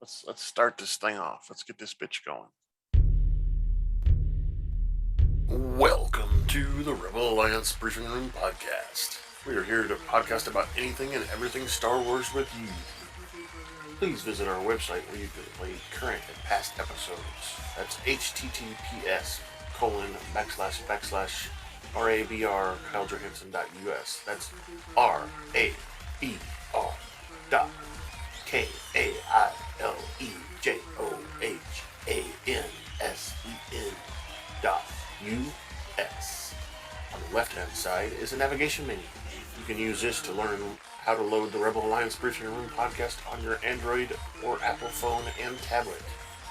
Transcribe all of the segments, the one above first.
Let's start this thing off. Let's get this bitch going. Welcome to the Rebel Alliance Briefing Room podcast. We are here to podcast about anything and everything Star Wars with you. Please visit our website where you can play current and past episodes. That's https://RABR KyleJohansson.us. That's RABR.KyleJohansen.us. On the left-hand side is a navigation menu. You can use this to learn how to load the Rebel Alliance Briefing Room podcast on your Android or Apple phone and tablet.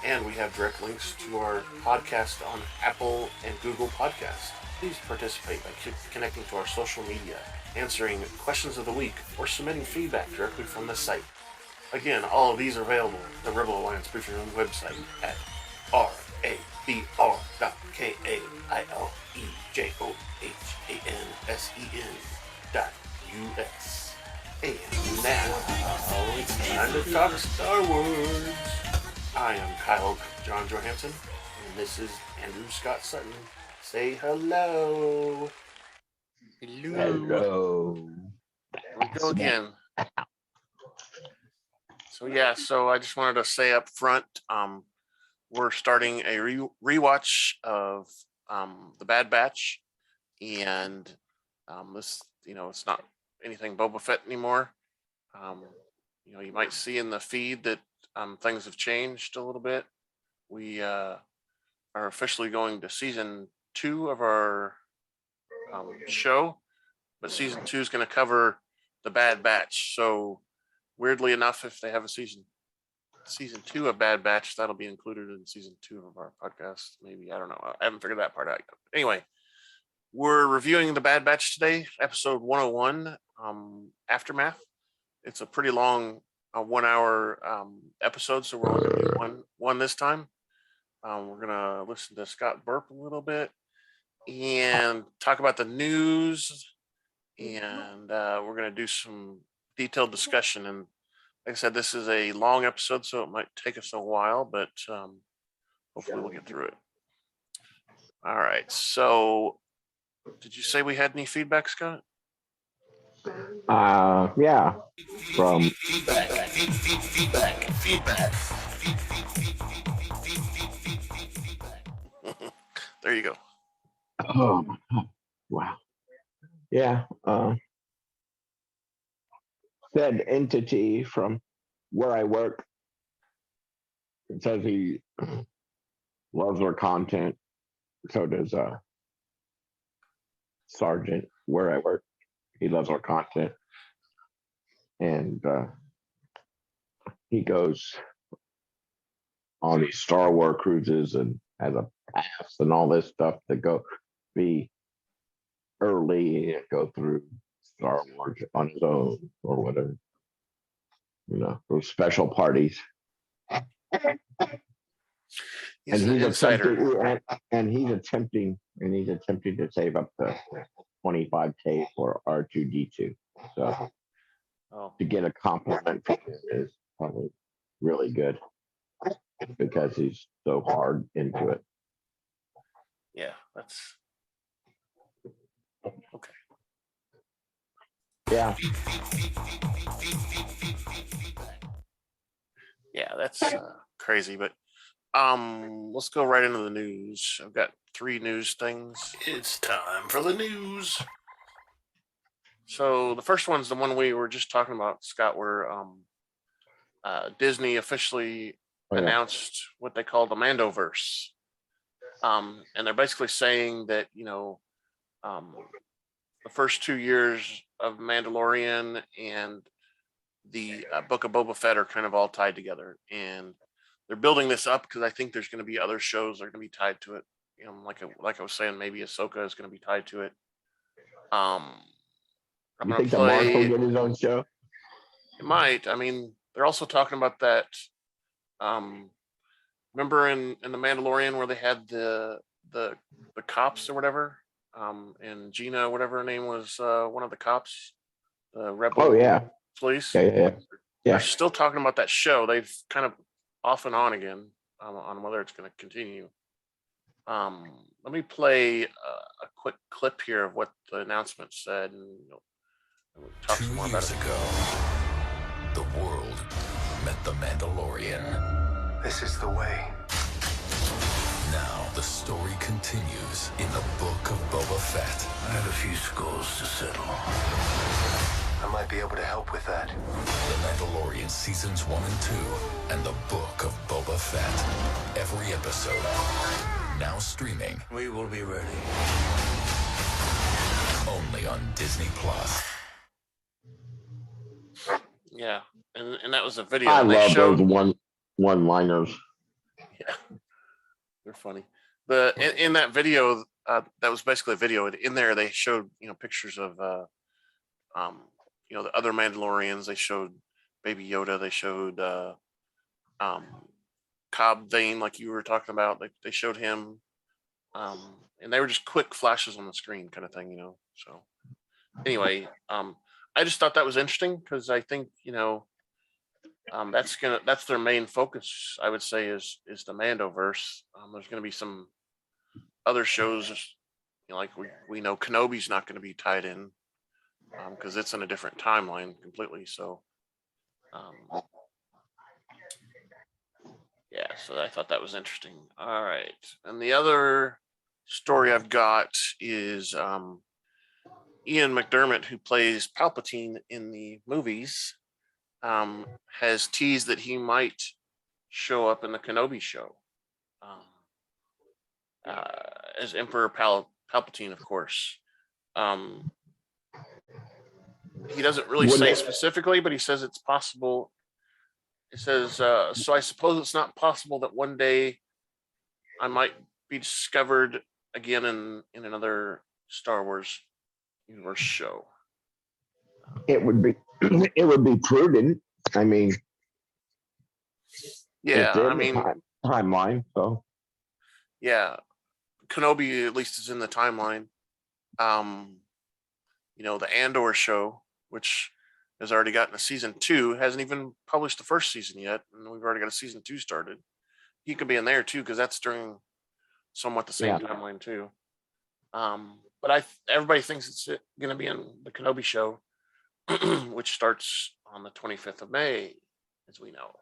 And we have direct links to our podcast on Apple and Google Podcasts. Please participate by connecting to our social media, answering questions of the week, or submitting feedback directly from the site. Again, all of these are available at the Rebel Alliance Briefing Room website at RABR.KyleJohansen.us. And now, it's time to talk Star Wars. I am Kyle John Johansson, and this is Andrew Scott Sutton. Say hello. Hello. Here we go again. So I just wanted to say up front, we're starting a rewatch of The Bad Batch, and this, it's not anything Boba Fett anymore. You might see in the feed that things have changed a little bit. We are officially going to season 2 of our show, but season 2 is going to cover The Bad Batch. So weirdly enough, if they have a season 2 of Bad Batch, that'll be included in season 2 of our podcast. Maybe, I don't know. I haven't figured that part out yet. Anyway, we're reviewing The Bad Batch today, episode 101, Aftermath. It's a pretty long 1 hour episode, so we're only going to do one this time. We're going to listen to Scott burp a little bit and talk about the news, and we're going to do some detailed discussion. And like I said, this is a long episode, so it might take us a while, but hopefully we'll get through it. All right, so did you say we had any feedback, Scott? Yeah, from feedback. There you go. Oh, wow. Yeah, said entity from where I work. It says he loves our content. So does Sergeant where I work. He loves our content, and he goes on these Star Wars cruises and has a pass and all this stuff to go be early and go through Star Wars on his own or whatever, those special parties. He's an insider. He's attempting to save up to $25K for R2D2. So to get a compliment from him is probably really good because he's so hard into it. Yeah, that's okay. Yeah. Yeah, that's crazy, but let's go right into the news. I've got 3 news things. It's time for the news. So the first one's the one we were just talking about, Scott, where Disney officially announced what they call the Mando-Verse. And they're basically saying that, the first 2 years of Mandalorian and the Book of Boba Fett are kind of all tied together. And they're building this up because I think there's going to be other shows that are going to be tied to it. Like I was saying, maybe Ahsoka is going to be tied to it. You think the Mark will get his own show? It might. I mean, they're also talking about that. Remember in the Mandalorian where they had the cops or whatever, and Gina, whatever her name was, one of the cops, the rebel police. Yeah. They're still talking about that show. They've kind of off and on again on whether it's going to continue. Let me play a quick clip here of what the announcement said, and we'll talk 2 some more about years it. ago, the world met the Mandalorian. This is the way. Now the story continues in the book of Boba Fett. I have a few scores to settle. I might be able to help with that. The Mandalorian seasons 1 and 2, and the book of Boba Fett. Every episode now streaming We will be ready. only on Disney Plus. Yeah, and that was a video. I and they love showed, those one-liners. Yeah, they're funny. In that video, that was basically a video. In there, they showed pictures of the other Mandalorians. They showed Baby Yoda. They showed Cobb Vane, like you were talking about. They showed him, and they were just quick flashes on the screen, kind of thing, So anyway, I just thought that was interesting because I think that's their main focus. I would say is the Mando-Verse. There's gonna be some other shows, like we know Kenobi's not going to be tied in because it's in a different timeline completely. So yeah, so I thought that was interesting. All right, and the other story I've got is Ian McDiarmid, who plays Palpatine in the movies, has teased that he might show up in the Kenobi show as Emperor Palpatine, of course. He doesn't really say specifically, but he says it's possible. It says, so I suppose it's not possible that one day I might be discovered again in another Star Wars universe show. It would be prudent. I mean, yeah, it's in I mean, the timeline. So yeah, Kenobi at least is in the timeline. The Andor show, which has already gotten a season 2, hasn't even published the first season yet, and we've already got a season 2 started. He could be in there too because that's during somewhat the same timeline too. But everybody thinks it's going to be in the Kenobi show, which starts on the 25th of May, as we know.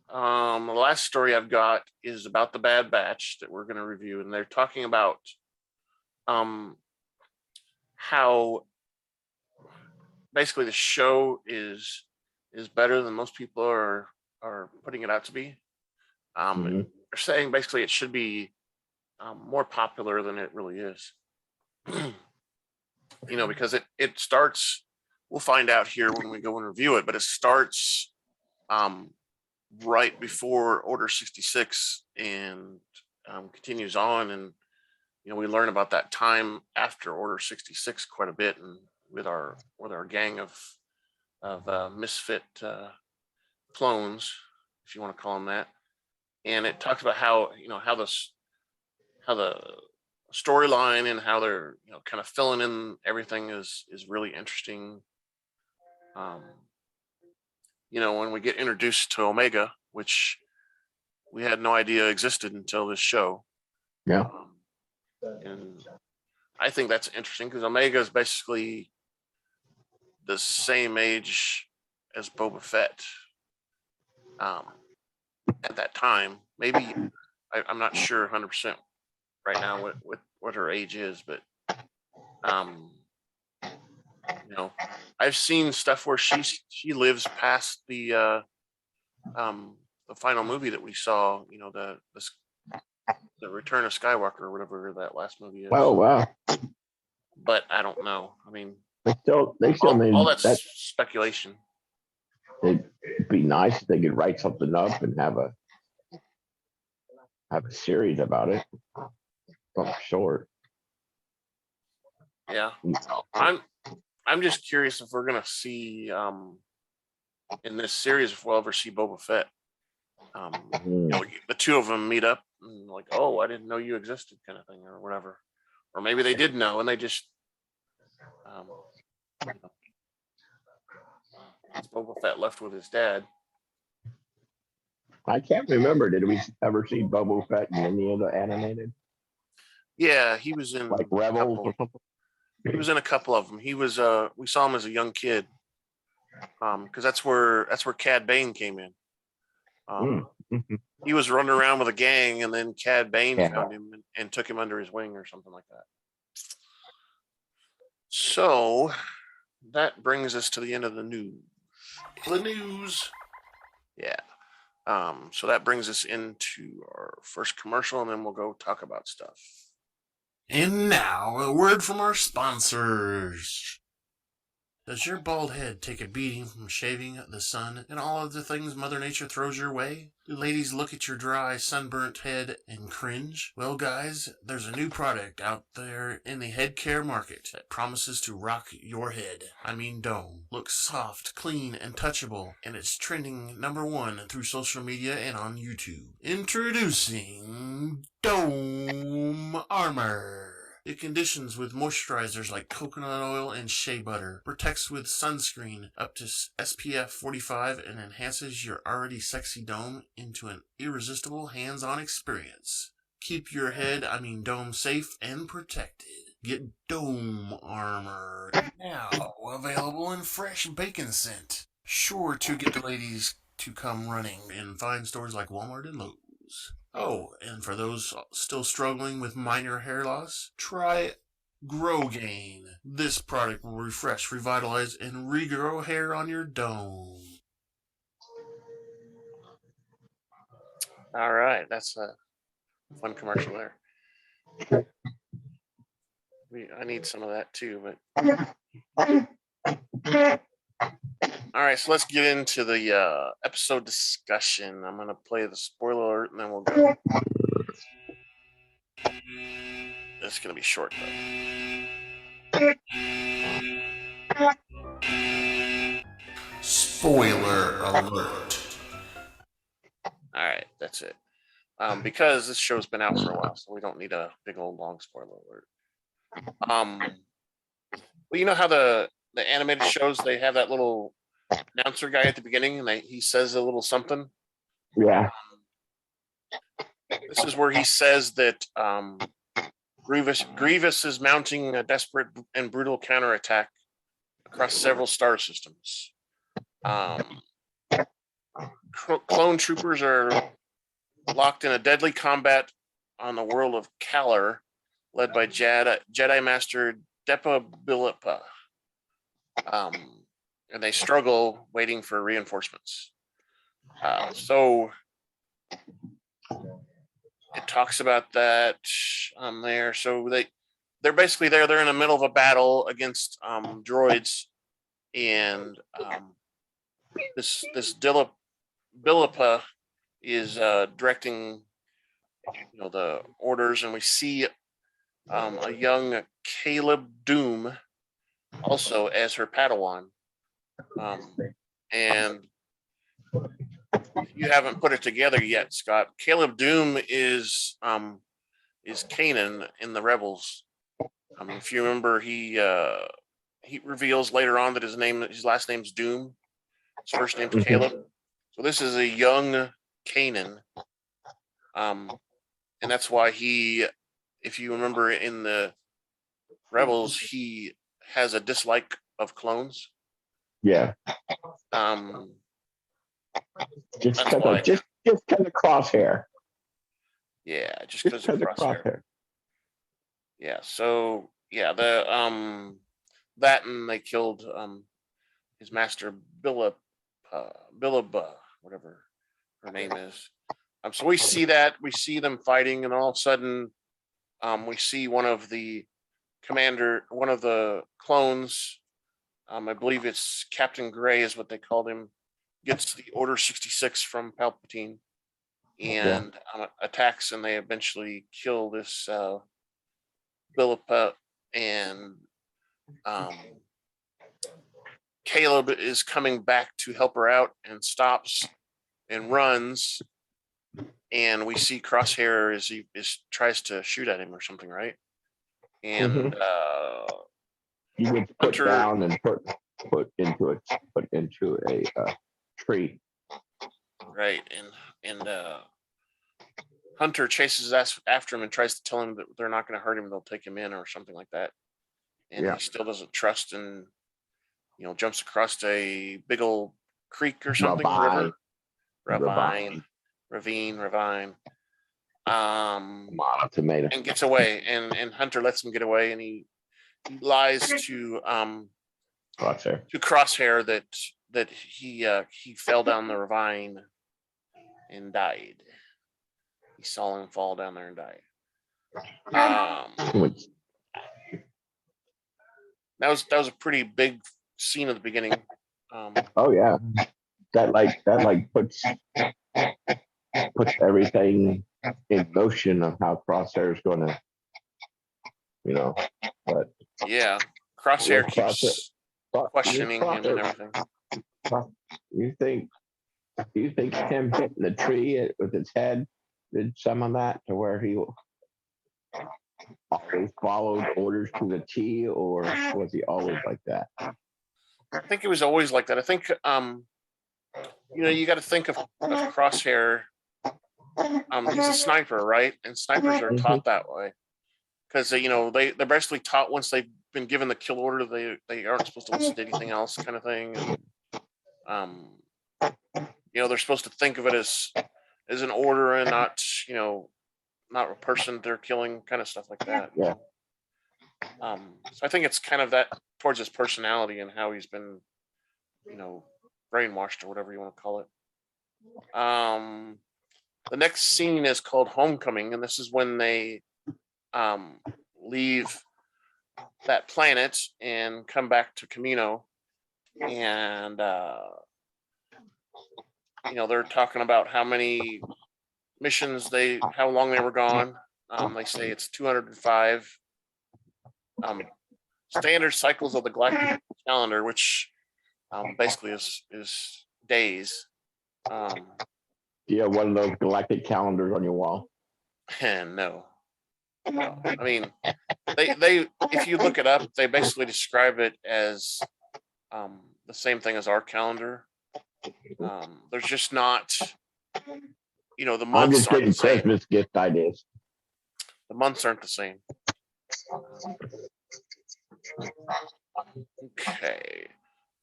The last story I've got is about the Bad Batch that we're going to review, and they're talking about how basically the show is better than most people are putting it out to be. They're saying basically it should be more popular than it really is. Because it starts, we'll find out here when we go and review it, but it starts right before Order 66 and continues on, and we learn about that time after Order 66 quite a bit, and with our gang of misfit clones, if you want to call them that. And it talks about how the storyline and how they're kind of filling in everything is really interesting. When we get introduced to Omega, which we had no idea existed until this show. Yeah. And I think that's interesting because Omega is basically the same age as Boba Fett at that time. Maybe I'm not sure 100% right now what her age is, but I've seen stuff where she lives past the final movie that we saw, the Return of Skywalker or whatever that last movie is. Oh wow! But I don't know. I mean, they still all that's speculation. It'd be nice if they could write something up and have a series about it. Something short. Yeah, I'm just curious if we're gonna see in this series if we'll ever see Boba Fett. The two of them meet up and like, oh, I didn't know you existed, kind of thing, or whatever. Or maybe they did know and they just Boba Fett left with his dad. I can't remember. Did we ever see Boba Fett in any of the animated? Yeah, he was in Like Rebels or something? He was in a couple of them. He was we saw him as a young kid. Because that's where Cad Bane came in. He was running around with a gang, and then Cad Bane found him and took him under his wing or something like that. So that brings us to the end of the news. Yeah. So that brings us into our first commercial, and then we'll go talk about stuff. And now, a word from our sponsors. Does your bald head take a beating from shaving, the sun, and all of the things Mother Nature throws your way? Do ladies look at your dry, sunburnt head and cringe? Well, guys, there's a new product out there in the head care market that promises to rock your head. I mean dome. Looks soft, clean, and touchable, and it's trending #1 through social media and on YouTube. Introducing Dome Armor. It conditions with moisturizers like coconut oil and shea butter, protects with sunscreen up to SPF 45, and enhances your already sexy dome into an irresistible hands-on experience. Keep your dome safe and protected. Get Dome Armor now available in fresh bacon scent. Sure to get the ladies to come running in fine stores like Walmart and Lowe's. Oh, and for those still struggling with minor hair loss, try Grow Gain. This product will refresh, revitalize, and regrow hair on your dome. All right, that's a fun commercial there. I need some of that too, but all right, so let's get into the episode discussion. I'm gonna play the spoiler alert, and then we'll go. It's gonna be short though. Spoiler alert. All right, that's it. Because this show's been out for a while, so we don't need a big old long spoiler alert. Well, you know how the animated shows, they have that little announcer guy at the beginning, and he says a little something. Yeah. This is where he says that Grievous is mounting a desperate and brutal counterattack across several star systems. Clone troopers are locked in a deadly combat on the world of Kaller, led by Jedi Master Depa Billapa. And they struggle waiting for reinforcements. So it talks about that there. So they're basically there. They're in the middle of a battle against droids, and this Billapa is directing the orders, and we see a young Caleb Doom also as her Padawan. And if you haven't put it together yet, Scott, Caleb Doom is Kanan in the Rebels. If you remember, he reveals later on that his last name's Doom. His first name's Caleb. So this is a young Kanan. And that's why if you remember in the Rebels, he has a dislike of clones. Yeah. Just because of Crosshair. Yeah, just because of Crosshair. Yeah. So yeah, that, and they killed his master Billaba, whatever her name is. So we see them fighting, and all of a sudden, we see one of the clones. I believe it's Captain Gray is what they called him, gets the Order 66 from Palpatine and attacks, and they eventually kill this Billapa, and Caleb is coming back to help her out and stops and runs, and we see Crosshair tries to shoot at him or something, right? And he gets put down and put put into a tree. Right, and Hunter chases after him and tries to tell him that they're not going to hurt him; they'll take him in or something like that. And Yeah. he still doesn't trust, and jumps across a big old creek or something, ravine. Tomato. And gets away, and Hunter lets him get away, and he lies to Crosshair. Crosshair that he fell down the ravine and died. He saw him fall down there and die. That was a pretty big scene at the beginning. Oh yeah, that puts everything in motion of how Crosshair is going to, But yeah, Crosshair keeps questioning him and everything. You think him hitting the tree with his head did some of that to where he always followed orders to the T, or was he always like that? I think it was always like that. I think you got to think of Crosshair. He's a sniper, right? And snipers are taught that way because they're basically taught once they've been given the kill order, they aren't supposed to listen to anything else, kind of thing. And, they're supposed to think of it as an order and not not a person they're killing, kind of stuff like that. Yeah. So I think it's kind of that towards his personality and how he's been, brainwashed or whatever you want to call it. The next scene is called Homecoming, and this is when they leave that planet and come back to Camino, and they're talking about how many missions how long they were gone. They say it's 205 standard cycles of the galactic calendar, which basically is days. You have one of those galactic calendars on your wall? And no. I mean, they if you look it up, they basically describe it as the same thing as our calendar. There's just not, the months. I'm just aren't getting the same. Christmas gift ideas. The months aren't the same. Okay.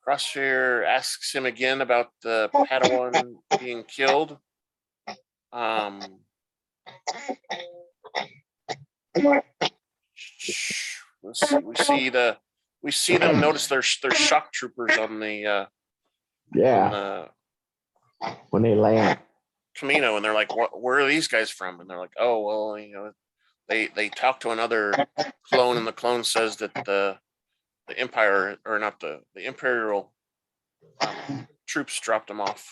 Crosshair asks him again about the Padawan being killed. We see them notice there's shock troopers on the when they land Camino, and they're like, where are these guys from? And they're like, oh well, they talk to another clone, and the clone says that the Empire, or not the Imperial troops dropped them off.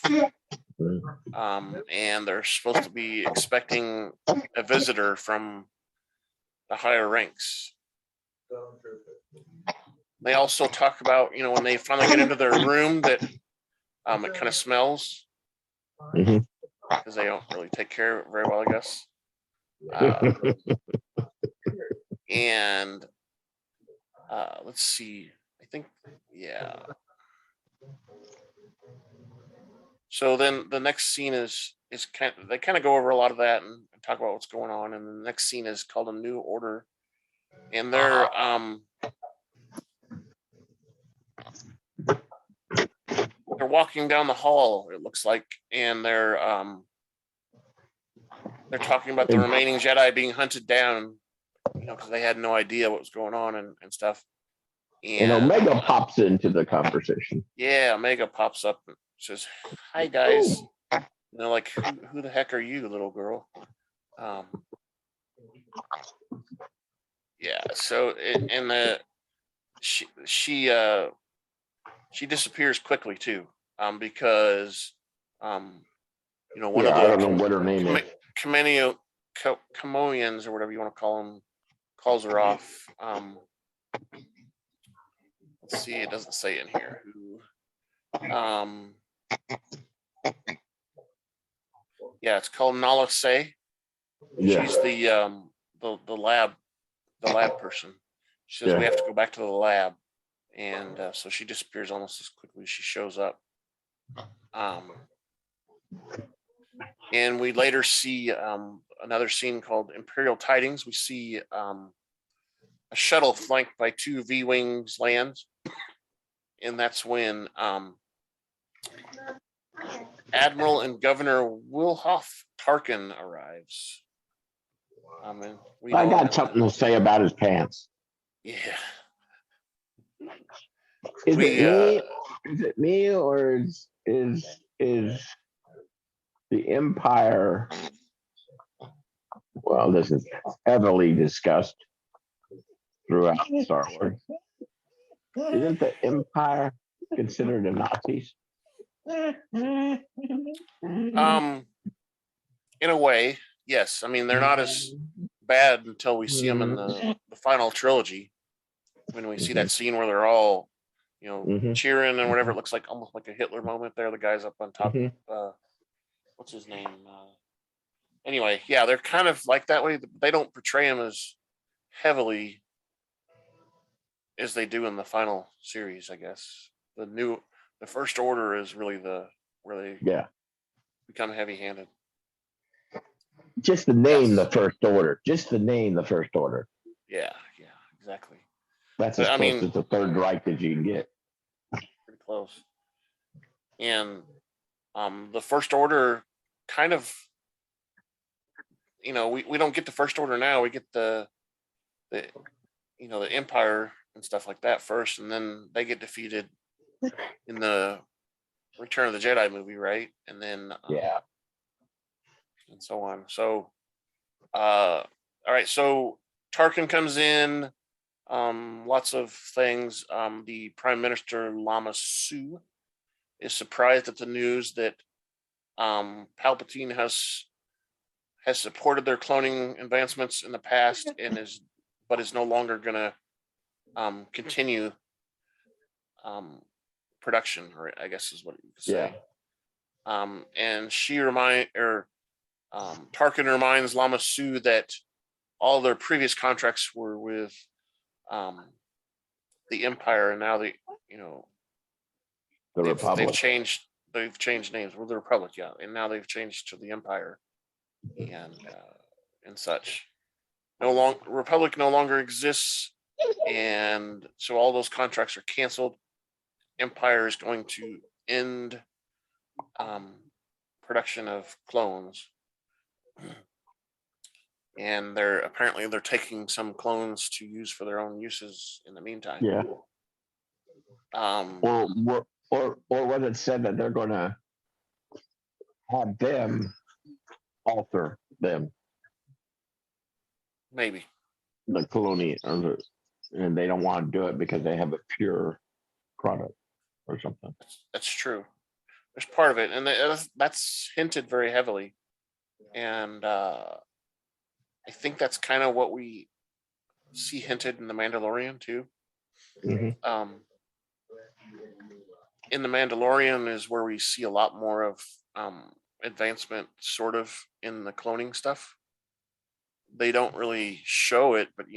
And they're supposed to be expecting a visitor from the higher ranks. They also talk about, when they finally get into their room, that it kind of smells because they don't really take care of it very well, I guess. And let's see. I think, yeah. So then the next scene is they kind of go over a lot of that and talk about what's going on. And the next scene is called A New Order, and they're walking down the hall, it looks like, and they're talking about the remaining Jedi being hunted down, because they had no idea what was going on and stuff. And Omega pops into the conversation. Yeah, Omega pops up and says, "Hi guys." And they're like, "Who the heck are you, little girl?" Yeah. So she disappears quickly too, because one of the I don't know what her name is. Camoians, or whatever you want to call them, calls her off. Let's see, it doesn't say in here who. Yeah, it's called Nala Se. Yeah. She's the lab person. She says we have to go back to the lab, and so she disappears almost as quickly as she shows up. And we later see another scene called Imperial Tidings. We see a shuttle flanked by 2 V-Wings land, and that's when Admiral and Governor Wilhoff Tarkin arrives. And we I know got him. something to say about his pants. Yeah. Is We, it me or is the Empire? Well, this is heavily discussed throughout Star Wars. Isn't the Empire considered the Nazis? In a way, yes. I mean, they're not as bad until we see them in the final trilogy. When we see that scene where they're all, cheering and whatever, it looks like almost like a Hitler moment there. The guy's up on top. What's his name? Anyway, yeah, they're kind of like that way. They don't portray him as heavily as they do in the final series, I guess. The First Order is really where they become heavy-handed. Just the name, the First Order. Just the name, the First Order. Yeah, exactly. That's as close as the Third Reich that you can get. Pretty close. And the First Order kind of, we don't get the First Order now. We get the Empire and stuff like that first, and then they get defeated in the Return of the Jedi movie, right? And then and so on. So, all right. So Tarkin comes in. Lots of things. The Prime Minister Lama Su is surprised at the news that Palpatine has supported their cloning advancements in the past and is no longer going to continue production, or I guess is what you could say. And Tarkin reminds Lama Su that all their previous contracts were with the Empire, and now the Republic. They've changed names. We're the Republic, and now they've changed to the Empire, and such. Republic no longer exists, and so all those contracts are canceled. Empire is going to end production of clones, and they're taking some clones to use for their own uses in the meantime. Or was it said that they're going to have them alter them? Maybe the colonial, and they don't want to do it because they have a pure product or something. That's true. There's part of it, and that's hinted very heavily, and I think that's kind of what we see hinted in The Mandalorian too. In The Mandalorian is where we see a lot more of advancement, sort of, in the cloning stuff. They don't really show it, but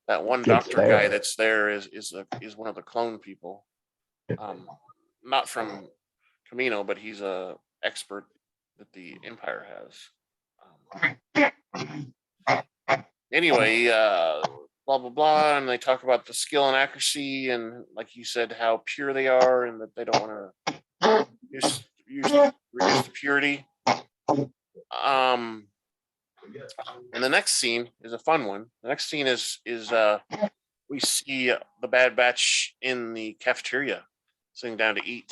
that one doctor guy that's there is one of the clone people. Not from Camino, but he's a expert that the Empire has. Anyway, blah blah blah, and they talk about the skill and accuracy, and like you said, how pure they are, and that they don't want to reduce the purity. And the next scene is a fun one. The next scene is we see the Bad Batch in the cafeteria sitting down to eat.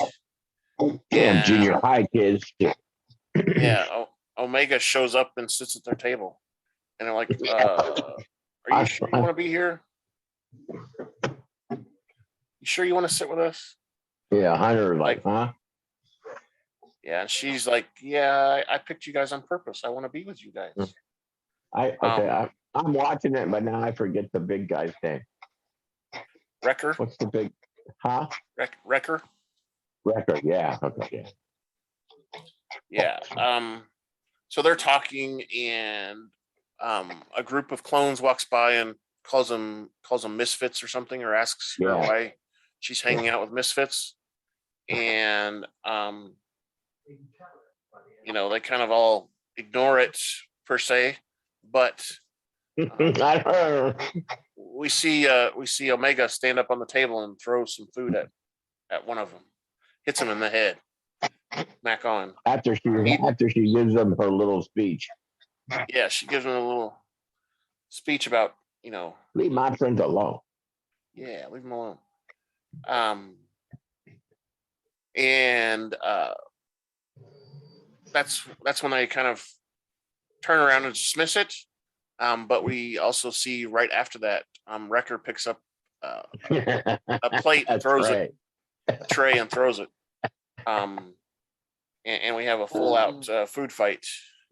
Damn, junior high kids. Omega shows up and sits at their table, and they're like, "Are you sure you want to be here? You sure you want to sit with us?" Yeah, Hunter, huh? Yeah, and she's like, "Yeah, I picked you guys on purpose. I want to be with you guys." I'm watching it, but now I forget the big guy's name. Wrecker. What's the big? Huh? Wrecker. Wrecker. Yeah. Okay. Yeah. So they're talking, and a group of clones walks by, and calls them misfits or something, or asks her Yeah. why she's hanging out with misfits. And you know, they kind of all ignore it per se, but we see Omega stand up on the table and throw some food at one of them, hits him in the head. Back on after she gives them her little speech. Yeah, she gives him a little speech about, you know, Leave my friends alone. yeah, leave him alone. And that's when they kind of turn around and dismiss it. But we also see right after that, Wrecker picks up a plate and throws it, a tray and throws it. And we have a full out food fight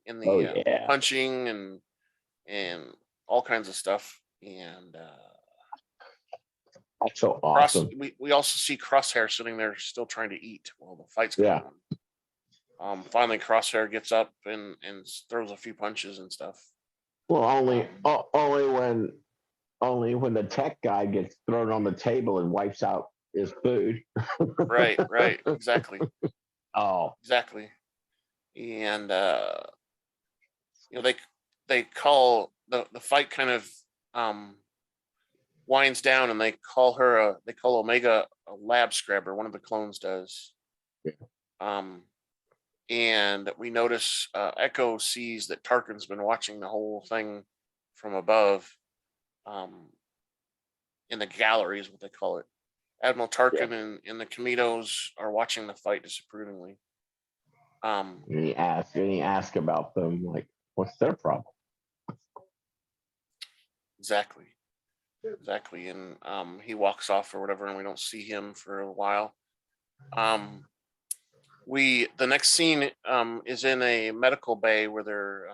in the punching and all kinds of stuff. And that's so awesome. We also see Crosshair sitting there still trying to eat while the fight's going on. Finally, Crosshair gets up and throws a few punches and stuff. Well, only when the tech guy gets thrown on the table and wipes out his food. Right, exactly. Oh, exactly. And you know, they call the fight kind of winds down, and they call Omega a lab scrabber. One of the clones does. And we notice Echo sees that Tarkin's been watching the whole thing from above. In the gallery is what they call it. Admiral Tarkin and the Kamitos are watching the fight disapprovingly. and he asks about them, like, what's their problem? Exactly. And he walks off or whatever, and we don't see him for a while. The next scene is in a medical bay where they're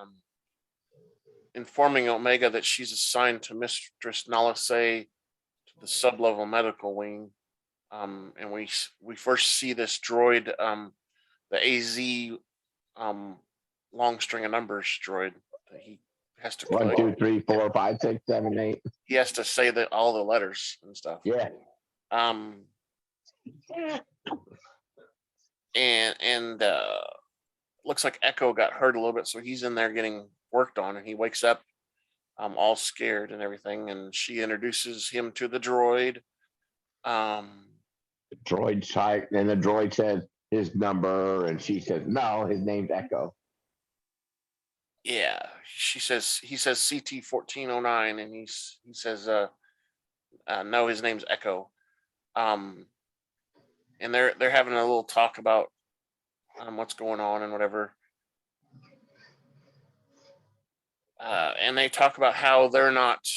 informing Omega that she's assigned to Mistress Nalase to the sub-level medical wing. And we first see this droid, the AZ long string of numbers droid that he has to 1, 2, 3, 4, 5, 6, 7, 8. He has to say that all the letters and stuff. Yeah. And looks like Echo got hurt a little bit, so he's in there getting worked on, and he wakes up all scared and everything, and she introduces him to the droid. The droid type, and the droid says his number, and she says no, his name's Echo. Yeah, he says CT 1409, and he says no, his name's Echo. And they're having a little talk about what's going on and whatever. And they talk about how they're not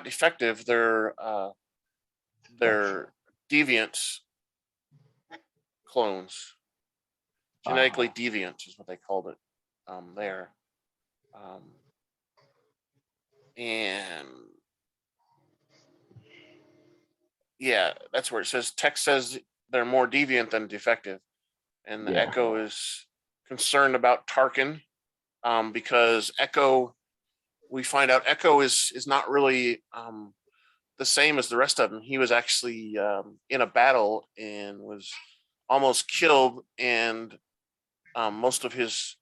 defective. They're deviant clones. Genetically deviant is what they called it there. And yeah, that's where it says Tech says they're more deviant than defective. And the Echo is concerned about Tarkin because Echo, we find out Echo is not really the same as the rest of them. He was actually in a battle and was almost killed, and most of his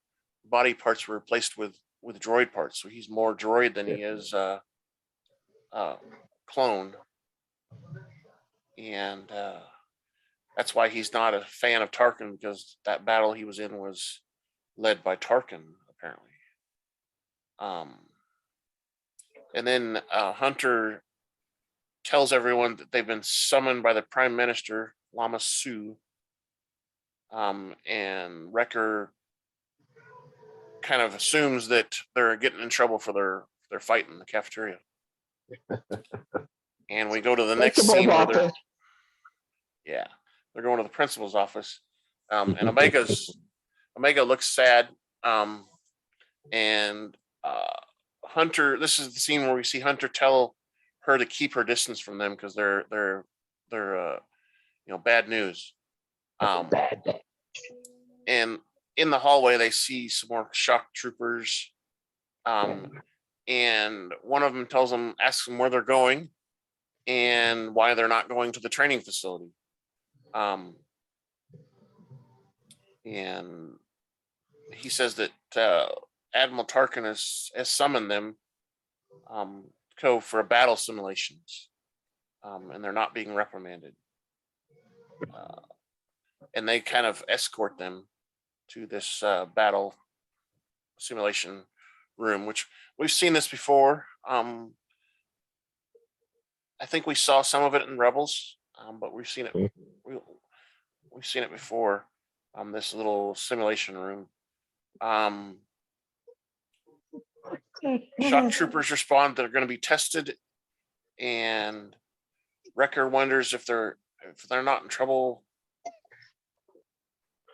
body parts were replaced with droid parts. So he's more droid than he is clone. And that's why he's not a fan of Tarkin, because that battle he was in was led by Tarkin, apparently. And then Hunter tells everyone that they've been summoned by the Prime Minister, Lama Su. And Wrecker kind of assumes that they're getting in trouble for their fight in the cafeteria. And we go to the next scene where they're going to the principal's office. And Omega looks sad. And Hunter, this is the scene where we see Hunter tell her to keep her distance from them because they're bad news. And in the hallway they see some more shock troopers. and one of them asks them where they're going and why they're not going to the training facility. And he says that Admiral Tarkin has summoned them go for a battle simulations, and they're not being reprimanded. And they kind of escort them to this battle simulation room, which we've seen this before. I think we saw some of it in Rebels, but we've seen it. We've seen it before. This little simulation room. Shock troopers respond they're going to be tested, and Wrecker wonders if they're not in trouble.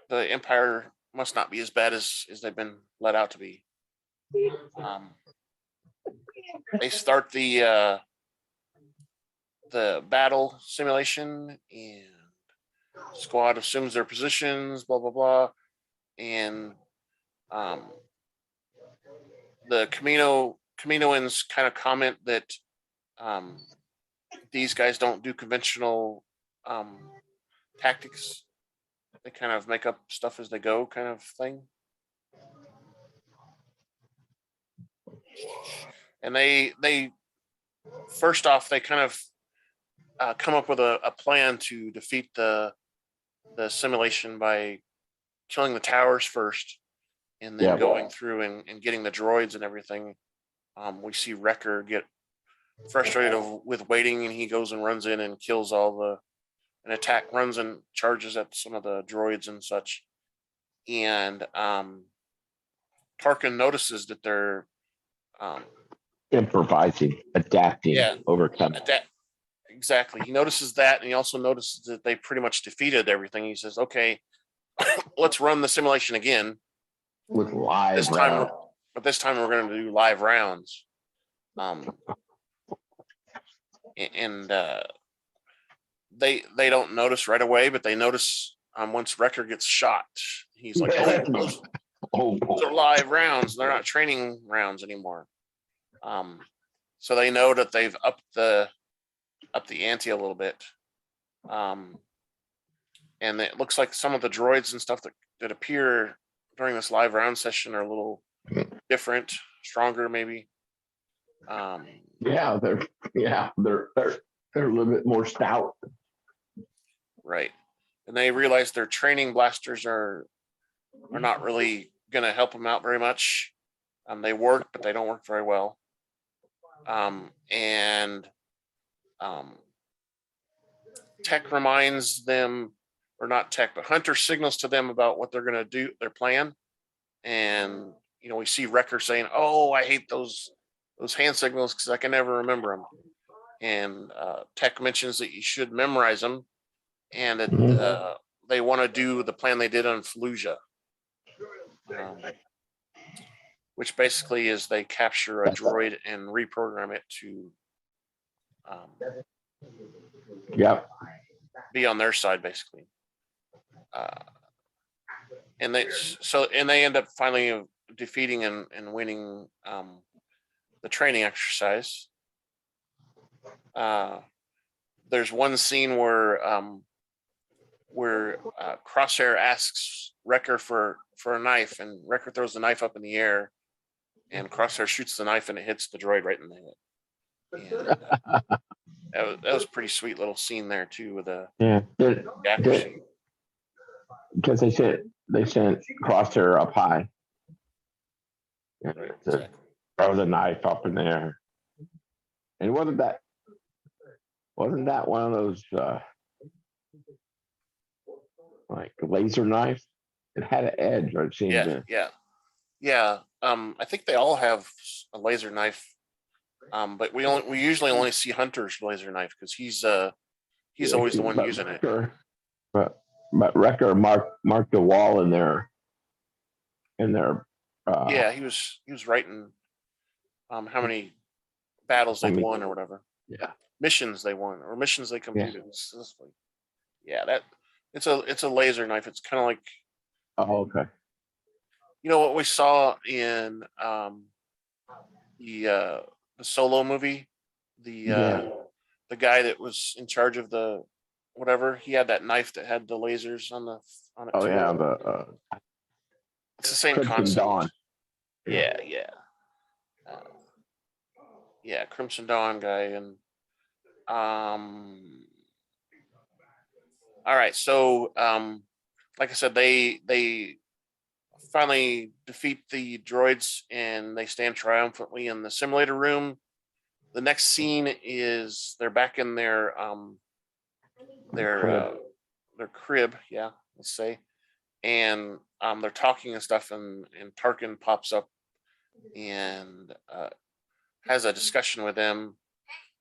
The Empire must not be as bad as they've been let out to be. They start the battle simulation, and squad assumes their positions, blah blah blah, and the Kaminoans kind of comment that these guys don't do conventional tactics. They kind of make up stuff as they go, kind of thing. And they first off, they kind of come up with a plan to defeat the simulation by killing the towers first, and then going through and getting the droids and everything. We see Wrecker get frustrated with waiting, and he goes and runs in and kills runs and charges at some of the droids and such. And Tarkin notices that they're improvising, adapting, overcoming. Exactly. He notices that, and he also notices that they pretty much defeated everything. He says, "Okay, let's run the simulation again with live this time, but this time we're going to do live rounds." And they don't notice right away, but they notice once Wrecker gets shot. He's like, those are live rounds. They're not training rounds anymore. So they know that they've upped the ante a little bit. And it looks like some of the droids and stuff that appear during this live round session are a little different, stronger maybe. They're a little bit more stout. Right. And they realize their training blasters are not really going to help them out very much. They work, but they don't work very well. Tech reminds them, or not Tech, but Hunter signals to them about what they're going to do, their plan. And, we see Wrecker saying, "Oh, I hate those hand signals because I can never remember them." And Tech mentions that you should memorize them, and that they want to do the plan they did on Fallujah, which basically is they capture a droid and reprogram it to be on their side, basically. And they end up finally defeating and winning the training exercise. There's one scene where Crosshair asks Wrecker for a knife, and Wrecker throws the knife up in the air, and Crosshair shoots the knife and it hits the droid right in the head. And that was a pretty sweet little scene there too, with accuracy. Because they sent Crosshair up high. Right, exactly. Throw the knife up in there. And wasn't that one of those like laser knife? It had an edge, or it seemed yeah. I think they all have a laser knife, but we usually only see Hunter's laser knife because he's always the one using it. But Wrecker marked the wall in there. He was writing how many battles they won or whatever. Yeah. Missions they won or missions they completed. Yeah, it's a laser knife. It's kind of like. Oh, okay. What we saw in the Solo movie, Yeah. the guy that was in charge of the whatever, he had that knife that had the lasers on it Oh too. yeah, It's the same Crimson concept. Dawn. Yeah, yeah. Yeah, Crimson Dawn guy. And all right, so like I said, they finally defeat the droids and they stand triumphantly in the simulator room. The next scene is they're back in their crib, yeah, let's say, and they're talking and stuff, and Tarkin pops up and has a discussion with them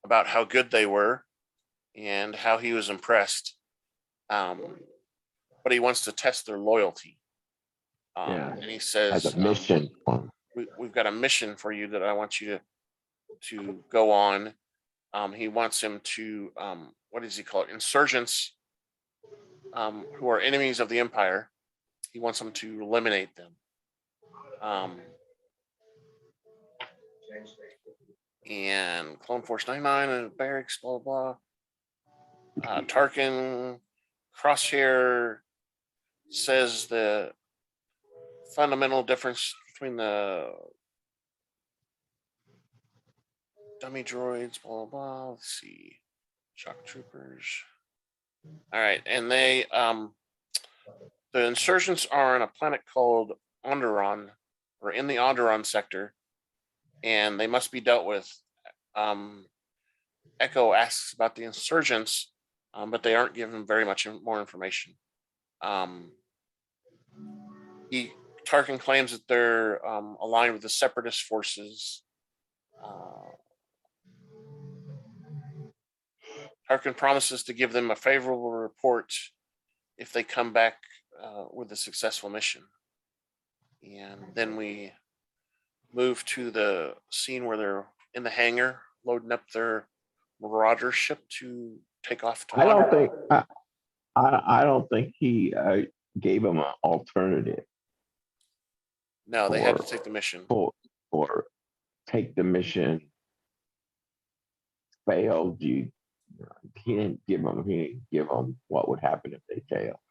about how good they were and how he was impressed, but he wants to test their loyalty. Yeah. And he says, As a mission. we've got a mission for you that I want you to go on. He wants him to what does he call it? Insurgents, who are enemies of the Empire. He wants them to eliminate them. And Clone Force 99 and barracks, blah blah. Tarkin Crosshair says the fundamental difference between the dummy droids, blah blah. Let's see, shock troopers. All right, and they the insurgents are on a planet called Onderon, or in the Onderon sector, and they must be dealt with. Echo asks about the insurgents, but they aren't given very much more information. Tarkin claims that they're aligned with the separatist forces. Tarkin promises to give them a favorable report if they come back with a successful mission. And then we move to the scene where they're in the hangar loading up their Marauder ship to take off to I don't think he gave him an alternative. No, they had to take the mission. Or take the mission. Failed. He didn't give them what would happen if they fail.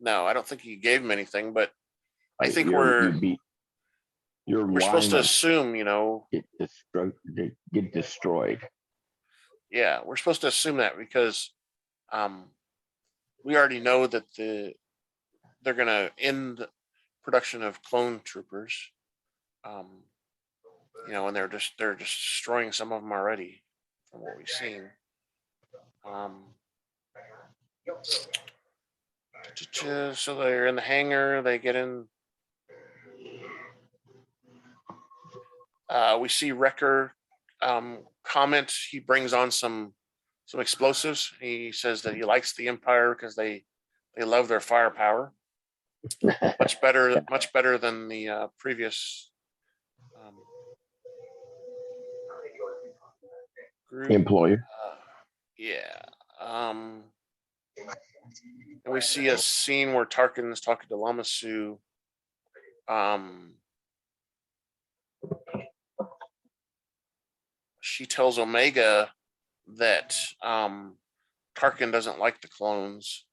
No, I don't think he gave him anything, but I think we're supposed to lineup assume, get destroyed. Yeah, we're supposed to assume that because we already know that they're going to end production of clone troopers. And they're destroying some of them already from what we've seen. So they're in the hangar. They get in. We see Wrecker comment. He brings on some explosives. He says that he likes the Empire because they love their firepower. much better than the previous group. Employer. Yeah. And we see a scene where Tarkin is talking to Lama Su. She tells Omega that Tarkin doesn't like the clones,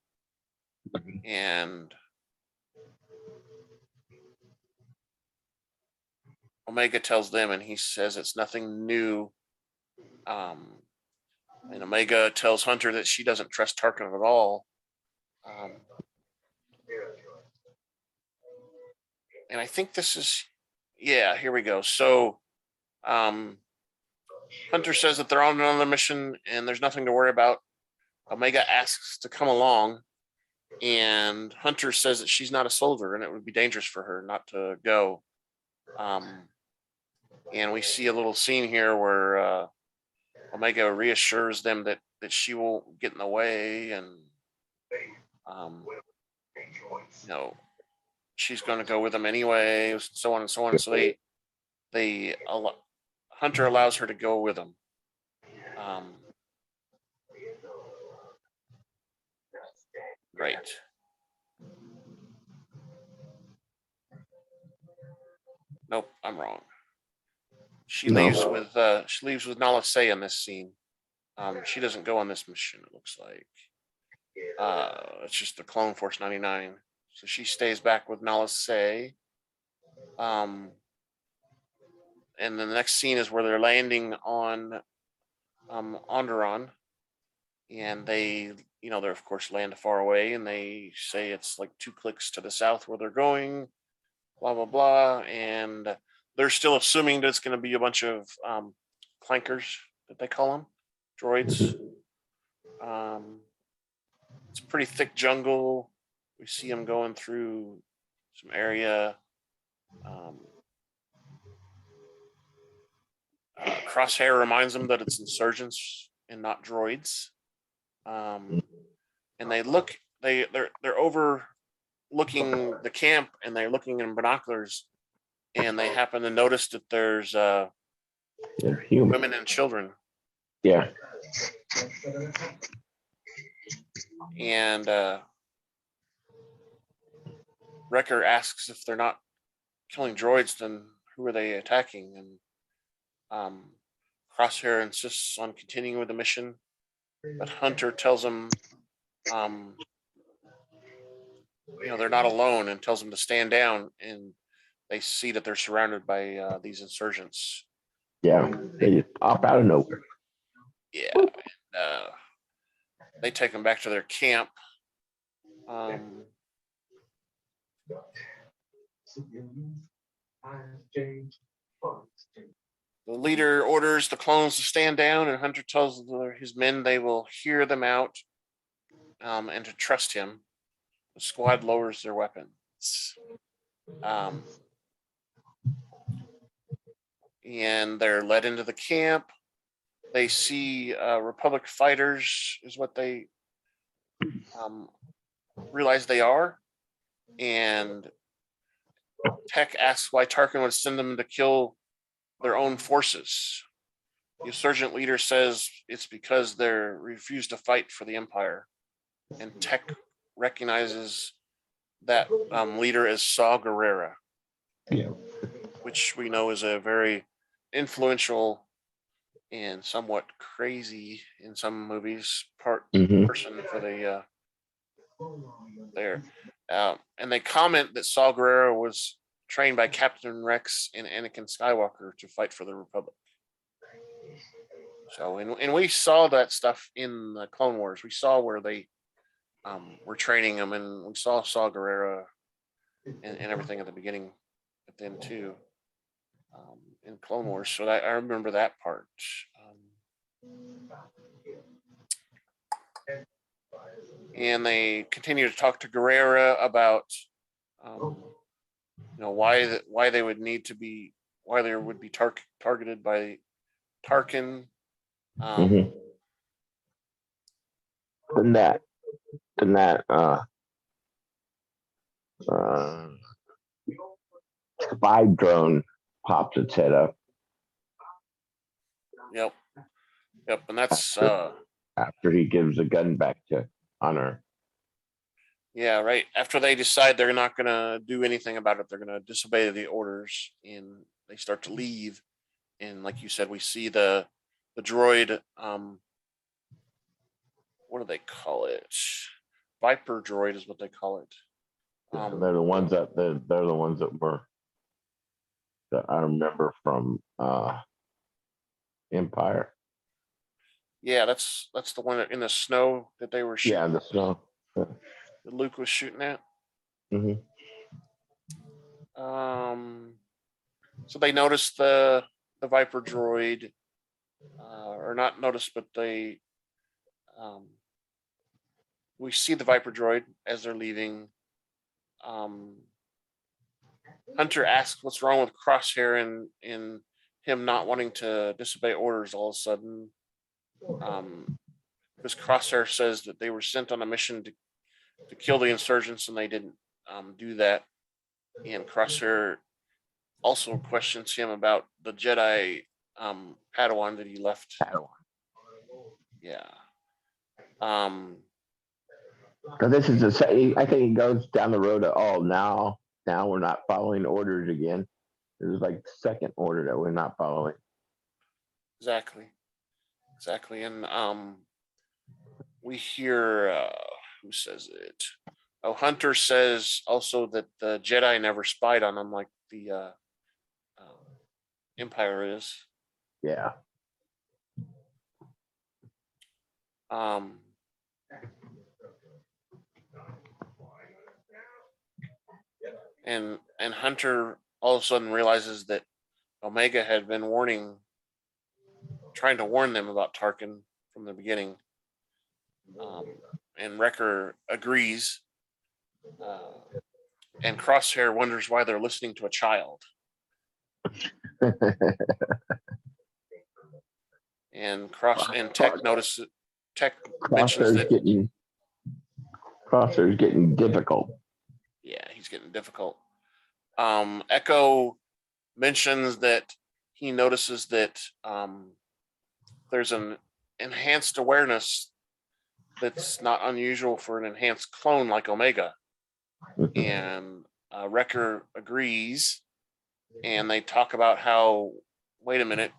and Omega tells them, and he says it's nothing new. And Omega tells Hunter that she doesn't trust Tarkin at all. And I think this is, yeah, here we go. So Hunter says that they're on another mission and there's nothing to worry about. Omega asks to come along, and Hunter says that she's not a soldier and it would be dangerous for her not to go. And we see a little scene here where Omega reassures them that she won't get in the way, and she's going to go with them anyway, so on and so on. So Hunter allows her to go with them. Right. Nope, I'm wrong. She No. leaves with Nala Se in this scene. She doesn't go on this mission. It looks like it's just the Clone Force 99. So she stays back with Nala Se. And then the next scene is where they're landing on Onderon, and they're of course land far away, and they say it's like 2 clicks to the south where they're going, blah blah blah, and they're still assuming that it's going to be a bunch of clankers, that they call them, droids. It's a pretty thick jungle. We see them going through some area. Crosshair reminds them that it's insurgents and not droids. And they're overlooking the camp, and they're looking in binoculars, and they happen to notice that there's They're human. women and children. Yeah. And Wrecker asks if they're not killing droids, then who are they attacking? And Crosshair insists on continuing with the mission, but Hunter tells him, they're not alone, and tells them to stand down. And they see that they're surrounded by these insurgents. Yeah. They just pop out of nowhere. Yeah. And, they take them back to their camp. The leader orders the clones to stand down, and Hunter tells his men they will hear them out, and to trust him. The squad lowers their weapons. And they're led into the camp. They see Republic fighters, is what they realize they are. And Tech asks why Tarkin would send them to kill their own forces. The insurgent leader says it's because they refuse to fight for the Empire. And Tech recognizes that leader as Saw Gerrera, Yeah. which we know is a very influential and somewhat crazy in some movies person for the there. And they comment that Saw Gerrera was trained by Captain Rex and Anakin Skywalker to fight for the Republic. So, and we saw that stuff in the Clone Wars. We saw where they were training them, and we saw Saw Gerrera and everything at the beginning, at the end too, in Clone Wars. So I remember that part. And they continue to talk to Gerrera about, why they would need to be, why they would be targeted by Tarkin. Then that spy drone pops its head up. Yep, and that's after he gives the gun back to Hunter. Yeah, right. After they decide they're not going to do anything about it, they're going to disobey the orders, and they start to leave. And like you said, we see the droid. What do they call it? Viper droid is what they call it. They're the ones that I remember from Empire. Yeah, that's the one in the snow that they were shooting. Yeah, the snow. That Luke was shooting at. So they noticed the Viper droid, or not noticed, but they we see the Viper droid as they're leaving. Hunter asks what's wrong with Crosshair and him not wanting to disobey orders all of a sudden. Because Crosshair says that they were sent on a mission to kill the insurgents, and they didn't do that. And Crosshair also questions him about the Jedi Padawan that he left. Yeah. So this is I think it goes down the road of now we're not following orders again. This is like the second order that we're not following. exactly. And we hear who says it? Oh, Hunter says also that the Jedi never spied on him like the Empire is. Yeah. Um, and Hunter all of a sudden realizes that Omega had been trying to warn them about Tarkin from the beginning. And Wrecker agrees. And Crosshair wonders why they're listening to a child. And Tech mentions that Crosshair's getting difficult. Yeah, he's getting difficult. Echo mentions that he notices that there's an enhanced awareness that's not unusual for an enhanced clone like Omega. And Wrecker agrees, and they talk about how, wait a minute,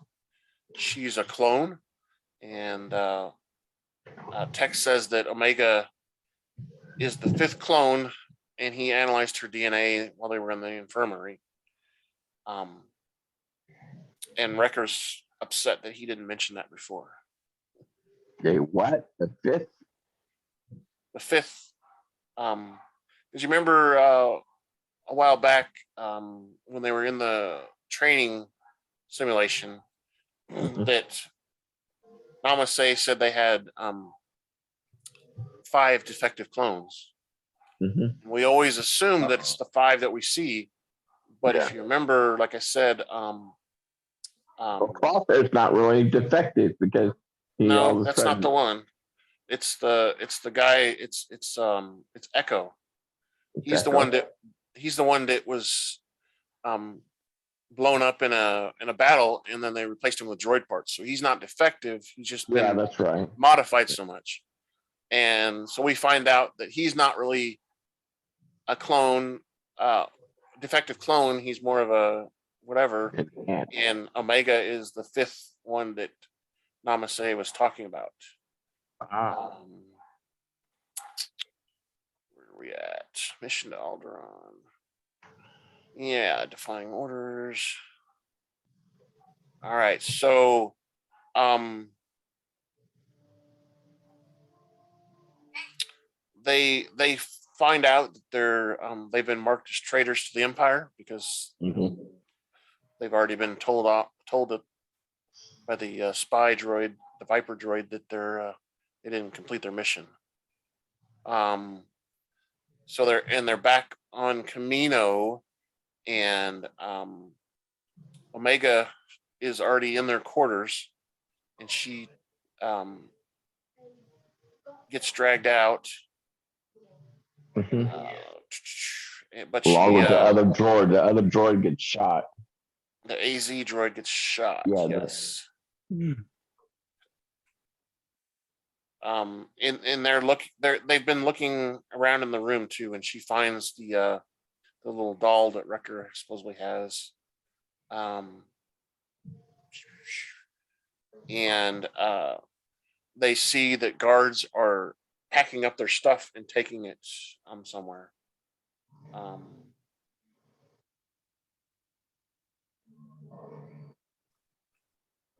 she's a clone. And Tech says that Omega is the 5th clone, and he analyzed her DNA while they were in the infirmary. And Wrecker's upset that he didn't mention that before. Okay, what? The 5th? The 5th. Because you remember a while back when they were in the training simulation that Namaste said they had 5 defective clones. Mm-hmm. We always assume that it's the 5 that we see, but if you remember, like I said, Crosshair's not really defective because no, that's not the one. It's the guy. It's Echo. He's the one that was blown up in a battle, and then they replaced him with droid parts. So he's not defective. He's just been that's right. modified so much. And so we find out that he's not really a clone, defective clone. He's more of a whatever. And Omega is the 5th one that Namaste was talking about. Where are we at? Mission to Onderon. Yeah, defying orders. All right, so they find out that they've been marked as traitors to the Empire because they've already been told it by the spy droid, the Viper droid, that they didn't complete their mission. So they're back on Camino, and Omega is already in their quarters, and she gets dragged out. But along with the other droid gets shot. The AZ droid gets shot. Yeah, yes. And they've been looking around in the room too, and she finds the little doll that Wrecker supposedly has. And they see that guards are packing up their stuff and taking it somewhere.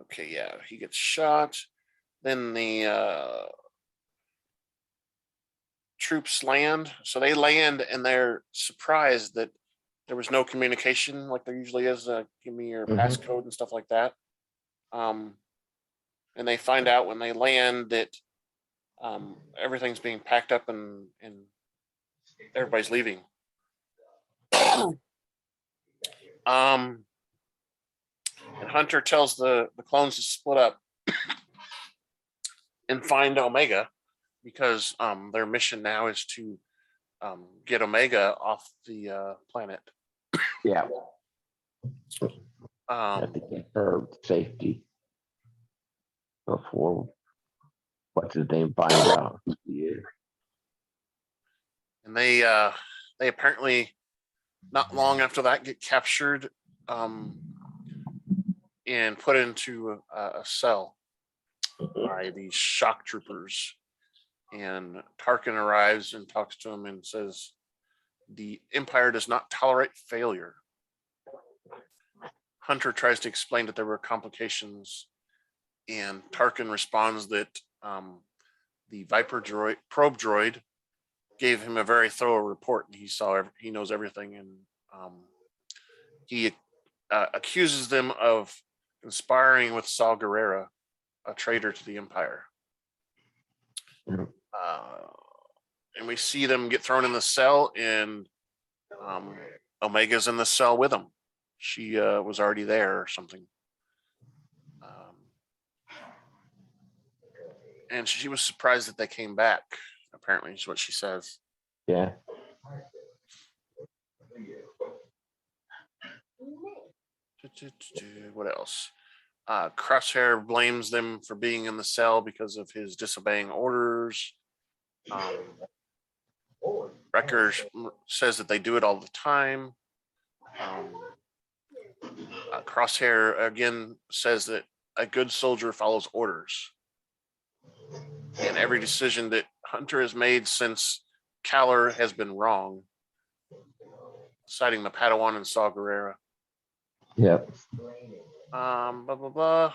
Okay, yeah, he gets shot. Then the troops land. So they land, and they're surprised that there was no communication like there usually is. Give me your passcode and stuff like that. And they find out when they land that everything's being packed up and everybody's leaving. And Hunter tells the clones to split up and find Omega, because their mission now is to get Omega off the planet. Yeah. To get her safety before what's his name finds out. Yeah. And they apparently not long after that get captured. and put into a cell by these shock troopers. And Tarkin arrives and talks to him and says, "The Empire does not tolerate failure." Hunter tries to explain that there were complications, and Tarkin responds that the Viper droid, probe droid, gave him a very thorough report, and he knows everything, and he accuses them of conspiring with Saw Gerrera, a traitor to the Empire. And we see them get thrown in the cell, and Omega's in the cell with them. She was already there or something. And she was surprised that they came back, apparently, is what she says. Yeah. What else? Crosshair blames them for being in the cell because of his disobeying orders. Wrecker says that they do it all the time. Crosshair again says that a good soldier follows orders. And every decision that Hunter has made since Kaller has been wrong, citing the Padawan and Saw Gerrera. Yep. Blah blah blah.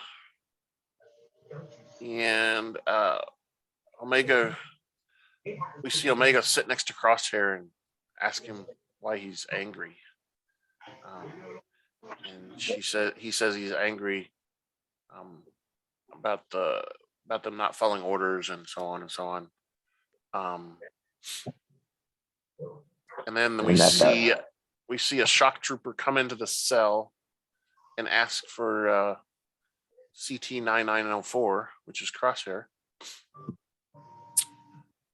And Omega, we see Omega sit next to Crosshair and ask him why he's angry. And he says he's angry about them not following orders and so on and so on. And then we see a shock trooper come into the cell and ask for CT-9904, which is Crosshair.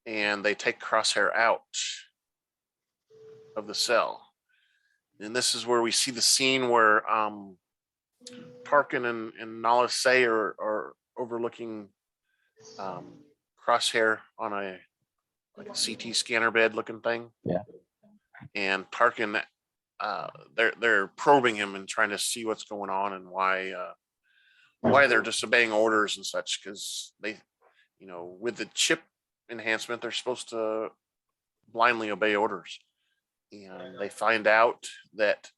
And they take Crosshair out of the cell. And this is where we see the scene where Tarkin and Nala Se are overlooking Crosshair on a CT scanner bed looking thing. Yeah. And Tarkin, they're probing him and trying to see what's going on and why they're disobeying orders and such, because they, with the chip enhancement, they're supposed to blindly obey orders. And they find out that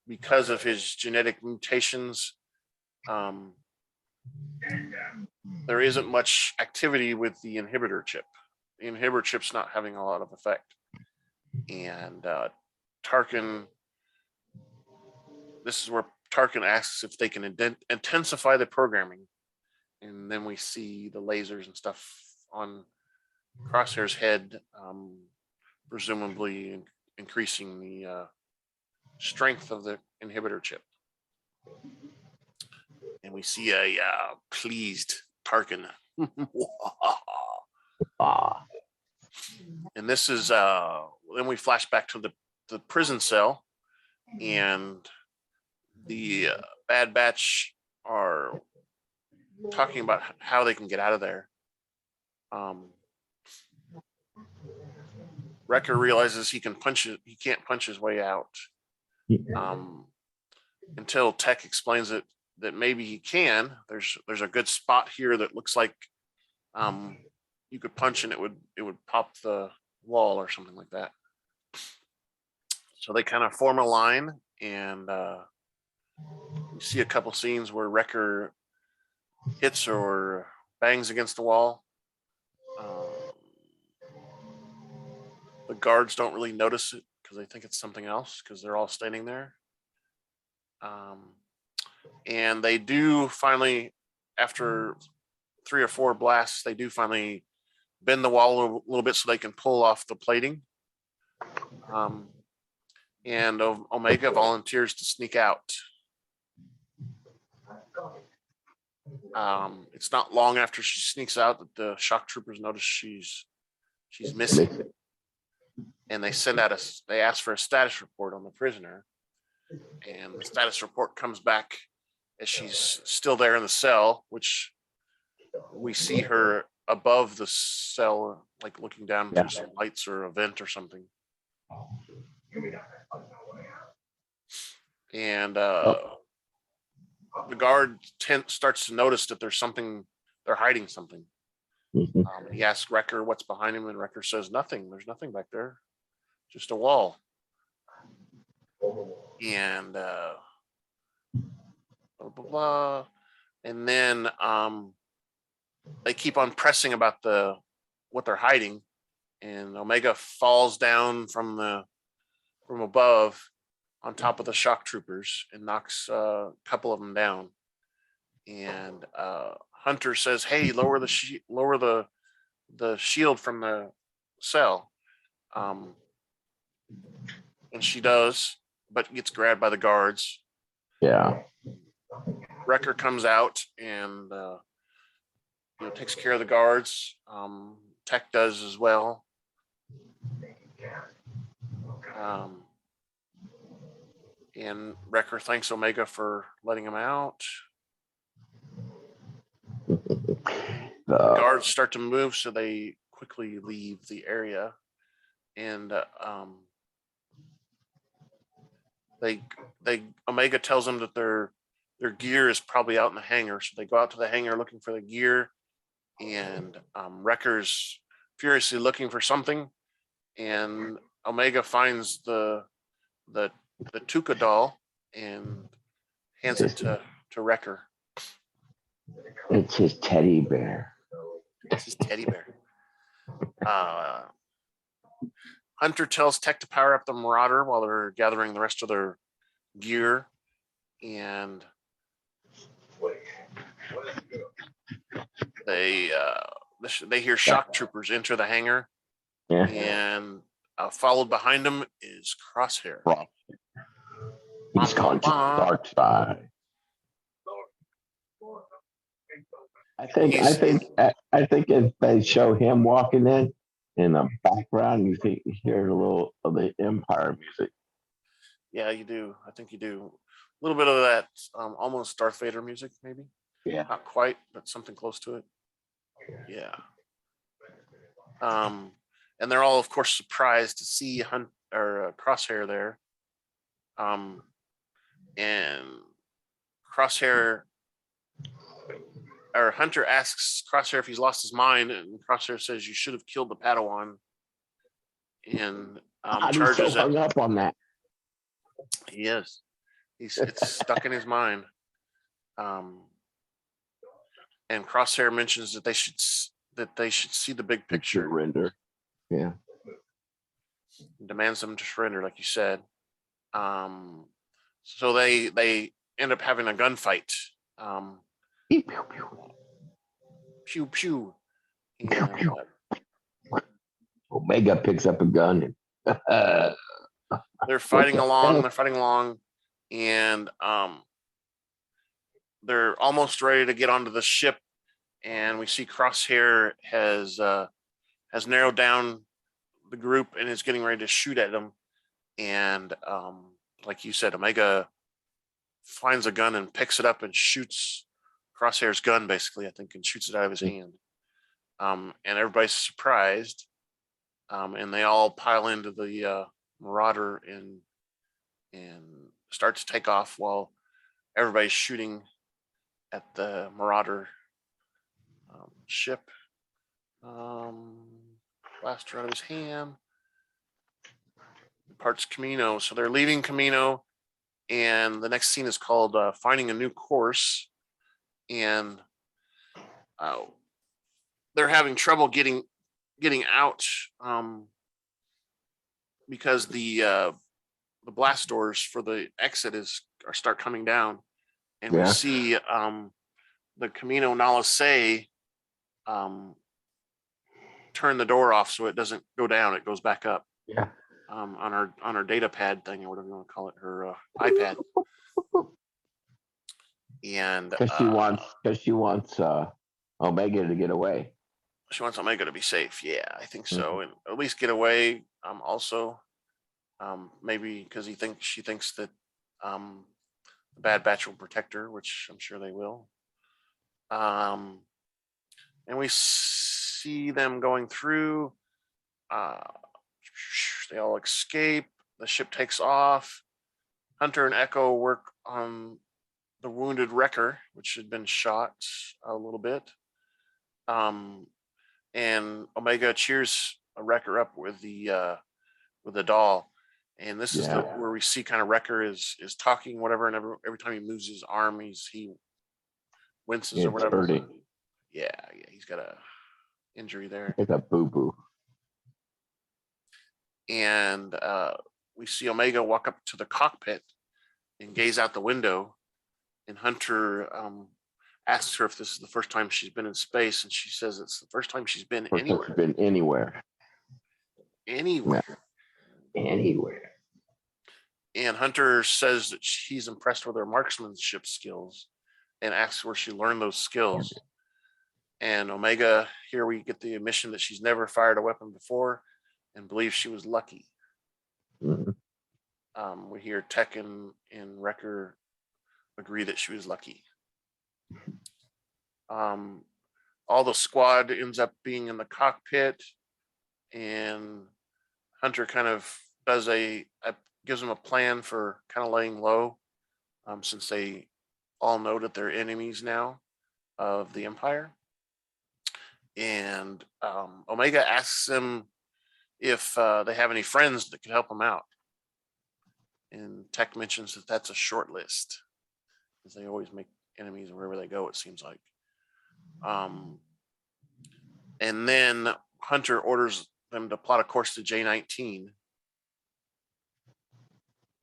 because of his genetic mutations, there isn't much activity with the inhibitor chip. The inhibitor chip's not having a lot of effect. And Tarkin, this is where Tarkin asks if they can intensify the programming. And then we see the lasers and stuff on Crosshair's head, presumably increasing the strength of the inhibitor chip. And we see a pleased Tarkin. And this is then we flash back to the prison cell, and the Bad Batch are talking about how they can get out of there. Wrecker realizes he can't punch his way out. Until Tech explains that maybe he can. There's a good spot here that looks like you could punch and it would pop the wall or something like that. So they kind of form a line, and you see a couple scenes where Wrecker hits or bangs against the wall. The guards don't really notice it because they think it's something else because they're all standing there. And they do finally, after 3 or 4 blasts, they do finally bend the wall a little bit so they can pull off the plating. And Omega volunteers to sneak out. It's not long after she sneaks out that the shock troopers notice she's missing, and they ask for a status report on the prisoner, and the status report comes back as she's still there in the cell, which we see her above the cell, like looking down through some lights or a vent or something. And the guard starts to notice that there's something, they're hiding something. Mhm. He asks Wrecker what's behind him, and Wrecker says nothing. There's nothing back there, just a wall. And blah blah blah. And then they keep on pressing about what they're hiding, and Omega falls down from above on top of the shock troopers and knocks a couple of them down. And Hunter says, "Hey, lower the shield from the cell." And she does, but gets grabbed by the guards. Yeah. Wrecker comes out and takes care of the guards. Tech does as well. And Wrecker thanks Omega for letting him out. The guards start to move, so they quickly leave the area. And Omega tells them that their gear is probably out in the hangar, so they go out to the hangar looking for the gear. And Wrecker's furiously looking for something, and Omega finds the Tuca doll and hands it to Wrecker. It's his teddy bear. It's his teddy bear. Hunter tells Tech to power up the Marauder while they're gathering the rest of their gear, and they hear shock troopers enter the hangar, and followed behind them is Crosshair. He's gone to the dark side. I think if they show him walking in the background, you hear a little of the Empire music. Yeah, you do. I think you do. A little bit of that almost Darth Vader music, maybe. Yeah. Not quite, but something close to it. Yeah. And they're all, of course, surprised to see Crosshair there. And Crosshair, or Hunter asks Crosshair if he's lost his mind, and Crosshair says, "You should have killed the Padawan." And charges so hung up on that. He is. It's stuck in his mind. And Crosshair mentions that they should see the big picture. Surrender. Yeah. Demands them to surrender, like you said. So they end up having a gunfight. Pew, pew, pew. Pew pew. Pew, pew. Omega picks up a gun and they're fighting along, and they're almost ready to get onto the ship, and we see Crosshair has narrowed down the group and is getting ready to shoot at them. And like you said, Omega finds a gun and picks it up and shoots Crosshair's gun, basically, I think, and shoots it out of his hand. And everybody's surprised. And they all pile into the Marauder and start to take off while everybody's shooting at the Marauder ship. Blaster out of his hand. Departs Camino. So they're leaving Camino, and the next scene is called Finding a New Course. And they're having trouble getting out because the blast doors for the exit start coming down, and we see the Camino Nalisay turn the door off so it doesn't go down; it goes back up. Yeah. On her data pad thing, or whatever you want to call it, her iPad. And because she wants Omega to get away. She wants Omega to be safe. Yeah, I think so, and at least get away. Also, maybe because she thinks that the Bad Batch will protect her, which I'm sure they will. And we see them going through. They all escape. The ship takes off. Hunter and Echo work on the wounded Wrecker, which had been shot a little bit. And Omega cheers a Wrecker up with the doll. And this is where we see kind of Wrecker is talking, whatever, and every time he moves his arm, he winces or whatever. Hurting. Yeah, he's got a injury there. It's a boo-boo. And we see Omega walk up to the cockpit and gaze out the window. And Hunter asks her if this is the first time she's been in space, and she says it's the first time she's been anywhere. She's been anywhere. Anywhere. Anywhere. And Hunter says that she's impressed with her marksmanship skills and asks where she learned those skills. And Omega, here we get the admission that she's never fired a weapon before and believes she was lucky. Mm-hmm. We hear Tech and Wrecker agree that she was lucky. All the squad ends up being in the cockpit, and Hunter kind of does gives them a plan for kind of laying low, since they all know that they're enemies now of the Empire. And Omega asks them if they have any friends that could help them out. And Tech mentions that that's a short list, because they always make enemies wherever they go, it seems like. And then Hunter orders them to plot a course to J19.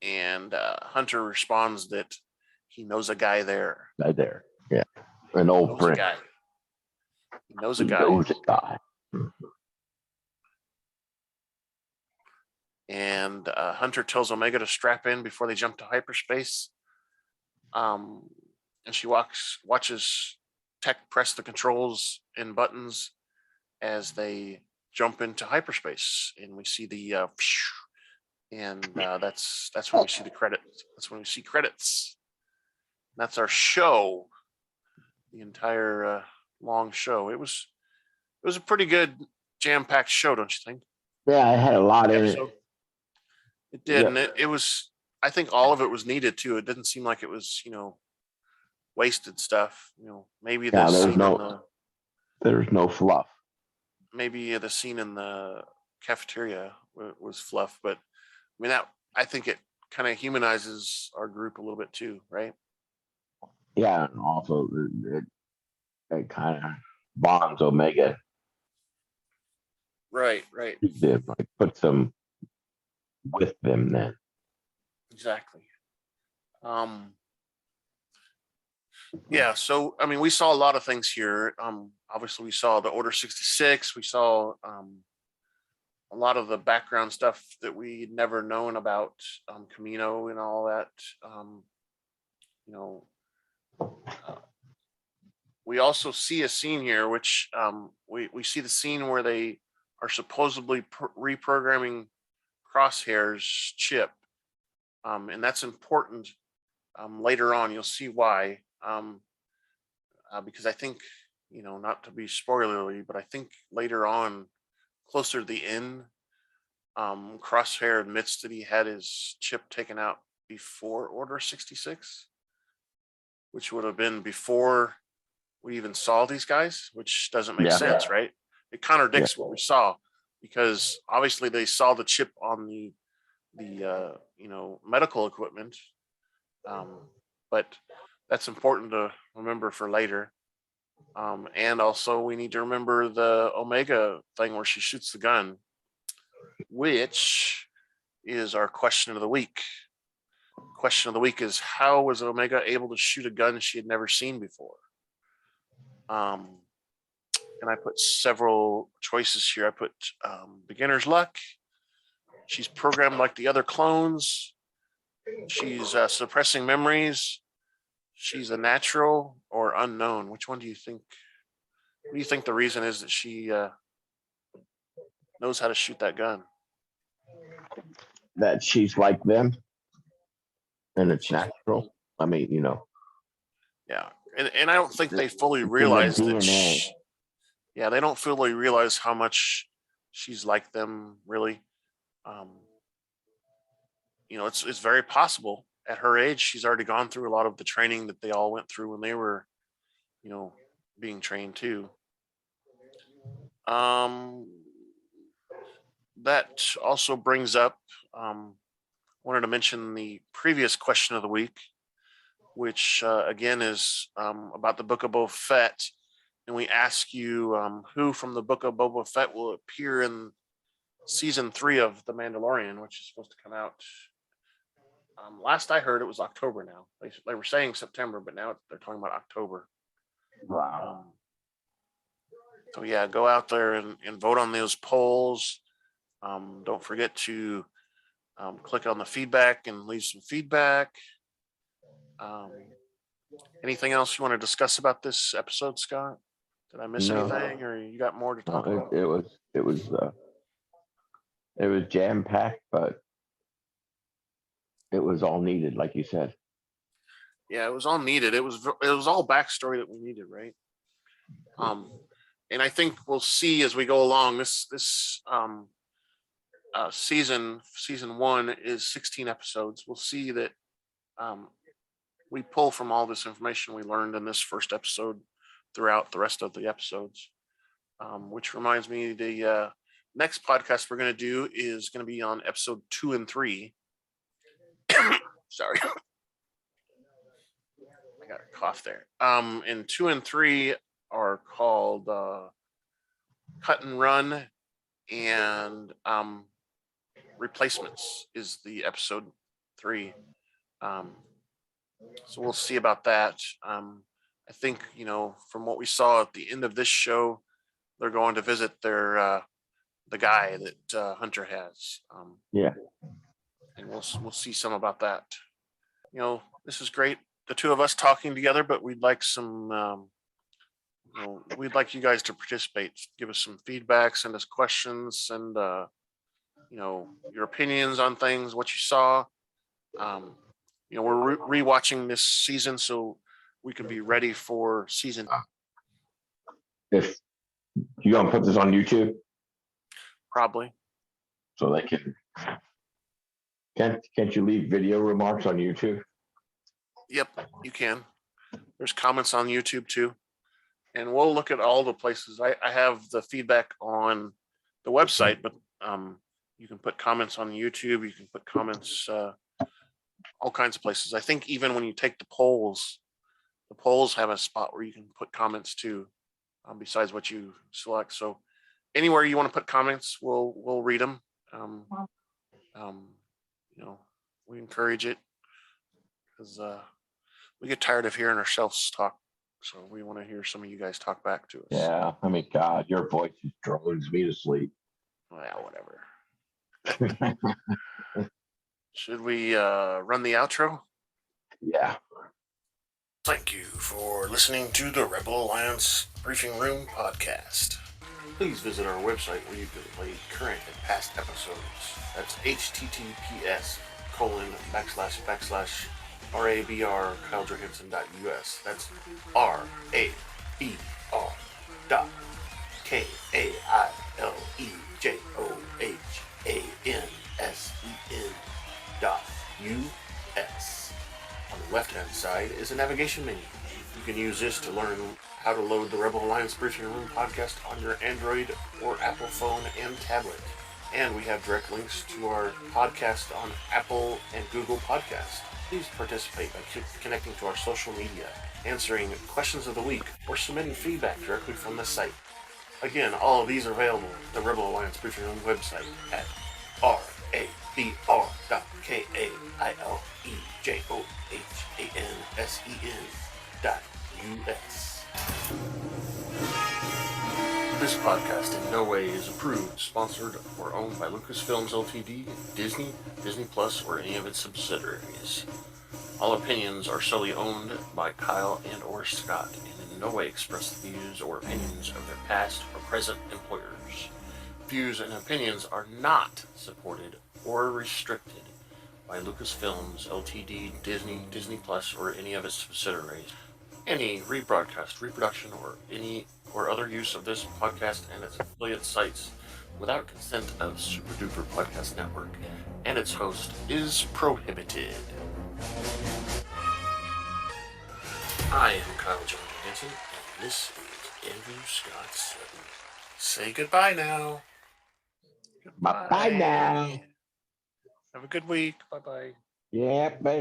And Hunter responds that he knows a guy there. Right there. Yeah. An old friend. He knows a guy. Knows a guy. And Hunter tells Omega to strap in before they jump to hyperspace. And she watches Tech press the controls and buttons as they jump into hyperspace, and we see the and that's when we see the credits. That's when we see credits. That's our show. The entire long show. It was a pretty good jam-packed show, don't you think? Yeah, it had a lot in it. It did, and it was. I think all of it was needed too. It didn't seem like it was, wasted stuff. Maybe there's no fluff. Maybe the scene in the cafeteria was fluff, but I mean I think it kind of humanizes our group a little bit too, right? Yeah, and also it kind of bonds Omega. Right. It like puts them with them then. Exactly. Yeah, so I mean we saw a lot of things here. Obviously we saw the Order 66, we saw a lot of the background stuff that we'd never known about Camino and all that. We also see a scene here which we see the scene where they are supposedly reprogramming Crosshairs chip, and that's important. Later on you'll see why, because I think, not to be spoilery, but I think later on, closer to the end, Crosshair admits that he had his chip taken out before Order 66, which would have been before we even saw these guys, which doesn't make sense, right? It contradicts what we saw, because obviously they saw the chip on the medical equipment, but that's important to remember for later. And also we need to remember the Omega thing where she shoots the gun, which is our question of the week. Question of the week is, how was Omega able to shoot a gun she had never seen before? And I put several choices here. I put beginner's luck. She's programmed like the other clones. She's suppressing memories. She's a natural or unknown. Which one do you think? What do you think the reason is that she knows how to shoot that gun? That she's like them, and it's natural. I mean, Yeah, and I don't think they fully realize that. They don't fully realize how much she's like them. Really, it's very possible at her age, she's already gone through a lot of the training that they all went through when they were, being trained too. That also brings up, wanted to mention the previous question of the week, which again is about the Book of Boba Fett. And we ask you who from the Book of Boba Fett will appear in season 3 of The Mandalorian, which is supposed to come out. Last I heard, it was October now. They were saying September, but now they're talking about October. Wow. So yeah, go out there and vote on those polls. Don't forget to click on the feedback and leave some feedback. Anything else you want to discuss about this episode, Scott? Did I miss No. anything, or you got more to talk about? It was jam packed, but it was all needed, like you said. Yeah, it was all needed. It was all backstory that we needed, right? And I think we'll see as we go along. This season 1 is 16 episodes. We'll see that we pull from all this information we learned in this first episode throughout the rest of the episodes. Which reminds me, the next podcast we're going to do is going to be on episode 2 and 3. Sorry. I got a cough there. And 2 and 3 are called Cut and Run, and Replacements is the episode 3. So we'll see about that. I think, from what we saw at the end of this show, they're going to visit the guy that Hunter has. Yeah. And we'll see some about that. This is great, the two of us talking together, but we'd like some, we'd like you guys to participate, give us some feedback, send us questions, and your opinions on things, what you saw. We're rewatching this season so we can be ready for season. If you gonna put this on YouTube, probably, so they can't you leave video remarks on YouTube? Yep, you can. There's comments on YouTube too, and we'll look at all the places. I have the feedback on the website, but you can put comments on YouTube. You can put comments all kinds of places. I think even when you take the polls have a spot where you can put comments too, besides what you select. So anywhere you want to put comments, we'll read them. We encourage it because we get tired of hearing ourselves talk. So we want to hear some of you guys talk back to us. Yeah, I mean, God, your voice just drones me to sleep. Well, whatever. Should we run the outro? Yeah. Thank you for listening to the Rebel Alliance Briefing Room podcast. Please visit our website where you can play current and past episodes. That's https://RABR KyleJohansson.us. That's RABR.KyleJohansson.us. On the left-hand side is a navigation menu. You can use this to learn how to load the Rebel Alliance Briefing Room podcast on your Android or Apple phone and tablet. And we have direct links to our podcast on Apple and Google Podcasts. Please participate by connecting to our social media, answering questions of the week, or submitting feedback directly from the site. Again, all of these are available at the Rebel Alliance Briefing Room website at RABR.KyleJohansson.us. This podcast in no way is approved, sponsored, or owned by Lucasfilms Ltd., Disney, Disney Plus, or any of its subsidiaries. All opinions are solely owned by Kyle and or Scott, and in no way express the views or opinions of their past or present employers. Views and opinions are not supported or restricted by Lucasfilms Ltd., Disney, Disney Plus, or any of its subsidiaries. Any rebroadcast, reproduction, or other use of this podcast and its affiliate sites without consent of Super Duper Podcast Network and its host is prohibited. I am Kyle John Hansen, and this is Andrew Scott Sutton. Say goodbye now. Bye now. Have a good week. Bye bye. Yeah, baby.